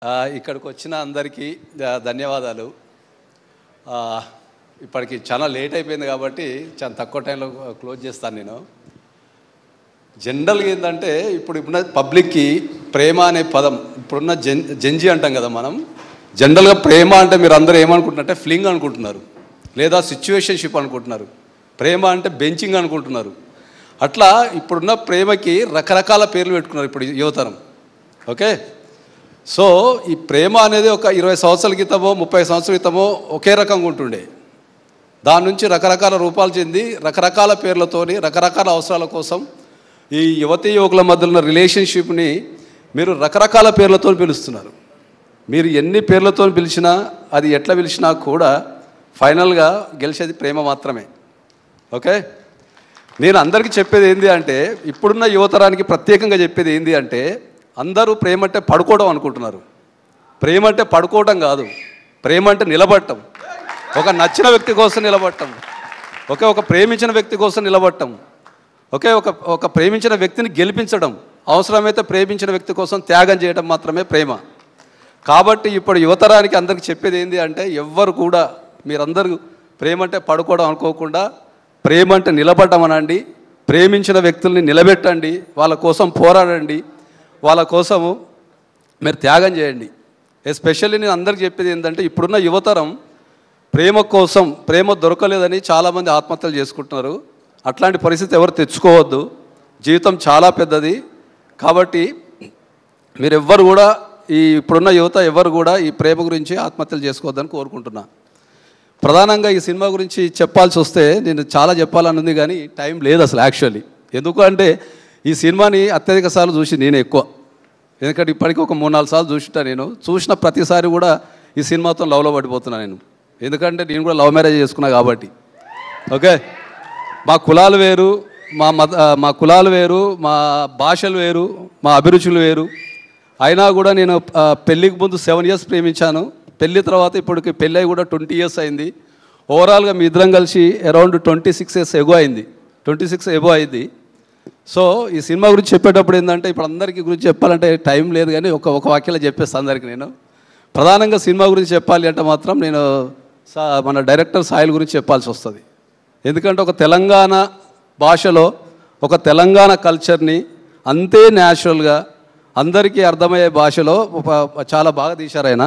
ఇక్కడికి వచ్చిన అందరికీ ధన్యవాదాలు. ఇప్పటికి చాలా లేట్ అయిపోయింది కాబట్టి చాలా తక్కువ టైంలో క్లోజ్ చేస్తాను. నేను జనరల్గా ఏంటంటే ఇప్పుడున్న పబ్లిక్కి ప్రేమ అనే పదం ఇప్పుడున్న జంజి అంటాం కదా మనం. జనరల్గా ప్రేమ అంటే మీరు అందరూ ఏమనుకుంటున్నారంటే ఫ్లింగ్ అనుకుంటున్నారు, లేదా సిచ్యువేషన్షిప్ అనుకుంటున్నారు. ప్రేమ అంటే బెంచింగ్ అనుకుంటున్నారు. అట్లా ఇప్పుడున్న ప్రేమకి రకరకాల పేర్లు పెట్టుకున్నారు ఇప్పుడు యువతరం. ఓకే, సో ఈ ప్రేమ అనేది ఒక 20 సంవత్సరాల క్రితమో 30 సంవత్సరాల క్రితమో ఒకే రకంగా ఉంటుండే. దాని నుంచి రకరకాల రూపాలు చెంది రకరకాల పేర్లతోని రకరకాల అవసరాల కోసం ఈ యువతీ యువకుల మధ్య ఉన్న రిలేషన్షిప్ని మీరు రకరకాల పేర్లతో పిలుస్తున్నారు. మీరు ఎన్ని పేర్లతో పిలిచినా, అది ఎట్లా పిలిచినా కూడా ఫైనల్గా గెలిచేది ప్రేమ మాత్రమే. ఓకే, నేను అందరికీ చెప్పేది ఏంటి అంటే, ఇప్పుడున్న యువతరానికి ప్రత్యేకంగా చెప్పేది ఏంటి అంటే, అందరూ ప్రేమ అంటే పడుకోవడం అనుకుంటున్నారు. ప్రేమ అంటే పడుకోవడం కాదు, ప్రేమ అంటే నిలబడటం. ఒక నచ్చిన వ్యక్తి కోసం నిలబడటం, ఒక ప్రేమించిన వ్యక్తి కోసం నిలబడటం, ఒక ప్రేమించిన వ్యక్తిని గెలిపించడం, అవసరమైతే ప్రేమించిన వ్యక్తి కోసం త్యాగం చేయడం మాత్రమే ప్రేమ. కాబట్టి ఇప్పుడు యువతరానికి అందరికీ చెప్పేది ఏంటి అంటే, ఎవ్వరు కూడా మీరందరూ ప్రేమ అంటే పడుకోవడం అనుకోకుండా ప్రేమ అంటే నిలబడటం అనండి. ప్రేమించిన వ్యక్తుల్ని నిలబెట్టండి, వాళ్ళ కోసం పోరాడండి, వాళ్ళ కోసము మీరు త్యాగం చేయండి. ఎస్పెషల్లీ నేను అందరికీ చెప్పేది ఏంటంటే, ఇప్పుడున్న యువతరం ప్రేమ కోసం, ప్రేమ దొరకలేదని చాలామంది ఆత్మహత్యలు చేసుకుంటున్నారు. అట్లాంటి పరిస్థితి ఎవరు తెచ్చుకోవద్దు. జీవితం చాలా పెద్దది. కాబట్టి మీరు ఎవ్వరు కూడా ఇప్పుడున్న యువత ఎవరు కూడా ఈ ప్రేమ గురించి ఆత్మహత్యలు చేసుకోవద్దని కోరుకుంటున్నా. ప్రధానంగా ఈ సినిమా గురించి చెప్పాల్సి వస్తే నేను చాలా చెప్పాలని ఉంది, కానీ టైం లేదు అసలు యాక్చువల్లీ. ఎందుకు అంటే ఈ సినిమాని అత్యధిక సార్లు చూసి నేను ఎక్కువ, ఎందుకంటే ఇప్పటికీ ఒక 3-4 సార్లు చూసుంటా. నేను చూసిన ప్రతిసారి కూడా ఈ సినిమాతో లవ్లో పడిపోతున్నాను నేను, ఎందుకంటే నేను కూడా లవ్ మ్యారేజ్ చేసుకున్నా కాబట్టి. ఓకే, మా కులాలు వేరు, మా కులాలు వేరు, మా భాషలు వేరు, మా అభిరుచులు వేరు. అయినా కూడా నేను పెళ్ళికి ముందు 7 years ప్రేమించాను. పెళ్ళి తర్వాత ఇప్పటికి పెళ్ళి కూడా 20 years అయింది. ఓవరాల్గా మీ ఇద్దరం కలిసి అరౌండ్ 26 years ఎగో అయింది, 26 ఎబో అయింది. సో ఈ సినిమా గురించి చెప్పేటప్పుడు ఏంటంటే, ఇప్పుడు అందరికీ గురించి చెప్పాలంటే టైం లేదు, కానీ ఒక వాక్యంలో చెప్పేస్తాను అందరికీ. నేను ప్రధానంగా సినిమా గురించి చెప్పాలి అంటే మాత్రం నేను మన డైరెక్టర్ సాయిల్ గురించి చెప్పాల్సి వస్తుంది. ఎందుకంటే ఒక తెలంగాణ భాషలో ఒక తెలంగాణ కల్చర్ని అంతే న్యాచురల్గా అందరికీ అర్థమయ్యే భాషలో చాలా బాగా తీశారు ఆయన.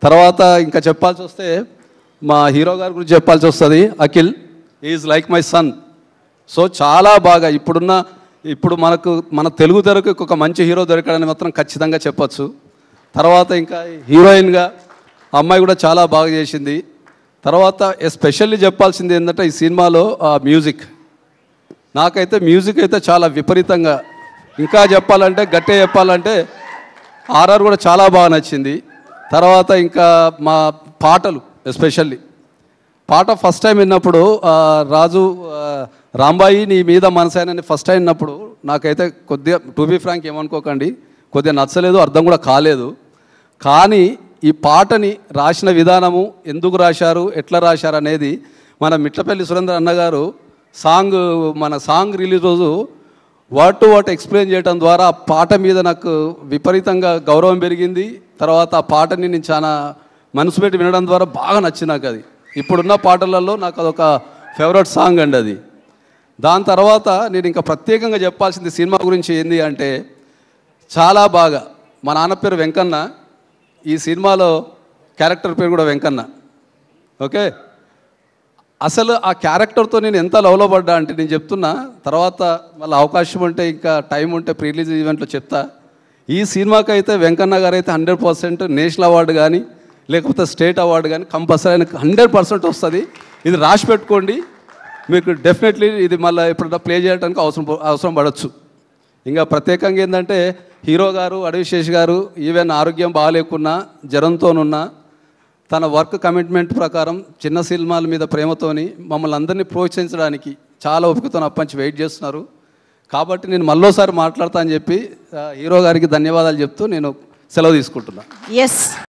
తర్వాత ఇంకా చెప్పాల్సి వస్తే మా హీరో గారి గురించి చెప్పాల్సి వస్తుంది. Akhil is like my son. So చాలా బాగా ఇప్పుడు మన తెలుగు తెరకు ఒక మంచి హీరో దొరకడానికి మాత్రం ఖచ్చితంగా చెప్పచ్చు. తర్వాత ఇంకా హీరోయిన్గా అమ్మాయి కూడా చాలా బాగా చేసింది. తర్వాత ఎస్పెషల్లీ చెప్పాల్సింది ఏంటంటే, ఈ సినిమాలో మ్యూజిక్, నాకైతే మ్యూజిక్ అయితే చాలా విపరీతంగా, ఇంకా చెప్పాలంటే గట్టిగా చెప్పాలంటే ఆర్ఆర్ కూడా చాలా బాగా నచ్చింది. తర్వాత ఇంకా మా పాటలు, ఎస్పెషల్లీ పాట ఫస్ట్ టైం విన్నప్పుడు రాజు రాంబాయి నీ మీద మనసైనని ఫస్ట్ టైం విన్నప్పుడు నాకైతే కొద్దిగా, టు బీ ఫ్రాంక్ ఏమనుకోకండి, కొద్దిగా నచ్చలేదు, అర్థం కూడా కాలేదు. కానీ ఈ పాటని రాసిన విధానము, ఎందుకు రాశారు, ఎట్లా రాశారు అనేది మన మిట్లపల్లి సురేంద్ర అన్నగారు మన సాంగ్ రిలీజ్ రోజు వర్డ్ టు వర్డ్ ఎక్స్ప్లెయిన్ చేయడం ద్వారా ఆ పాట మీద నాకు విపరీతంగా గౌరవం పెరిగింది. తర్వాత ఆ పాటని నేను చాలా మనసు పెట్టి వినడం ద్వారా బాగా నచ్చింది నాకు. అది ఇప్పుడున్న పాటలలో నాకు అదొక ఫేవరెట్ సాంగ్ అండి అది. దాని తర్వాత నేను ఇంకా ప్రత్యేకంగా చెప్పాల్సింది సినిమా గురించి ఏంటి అంటే, చాలా బాగా మా నాన్న పేరు వెంకన్న, ఈ సినిమాలో క్యారెక్టర్ పేరు కూడా వెంకన్న. ఓకే, అసలు ఆ క్యారెక్టర్తో నేను ఎంత లవ్లో పడ్డా అంటే నేను చెప్తున్నా, తర్వాత మళ్ళీ అవకాశం ఉంటే ఇంకా టైం ఉంటే ప్రీ రిలీజ్ ఈవెంట్లో చెప్తా. ఈ సినిమాకి అయితే వెంకన్న గారు అయితే 100% నేషనల్ అవార్డు కానీ లేకపోతే స్టేట్ అవార్డు కానీ కంపల్సరీ ఆయనకు 100% వస్తుంది. ఇది రాసి పెట్టుకోండి, మీకు డెఫినెట్లీ ఇది మళ్ళీ ఎప్పుడైనా ప్లే చేయడానికి అవసరం పడవచ్చు. ఇంకా ప్రత్యేకంగా ఏంటంటే, హీరో గారు అడవిశేష్ గారు ఈవెన్ ఆరోగ్యం బాగాలేకున్నా, జ్వరంతోనున్నా, తన వర్క్ కమిట్మెంట్ ప్రకారం చిన్న సినిమాల మీద ప్రేమతోని మమ్మల్ని అందరినీ ప్రోత్సహించడానికి చాలా ఓపికతో అప్పంచి వెయిట్ చేస్తున్నారు. కాబట్టి నేను మళ్ళోసారి మాట్లాడతా అని చెప్పి హీరో గారికి ధన్యవాదాలు చెప్తూ నేను సెలవు తీసుకుంటున్నాను. ఎస్.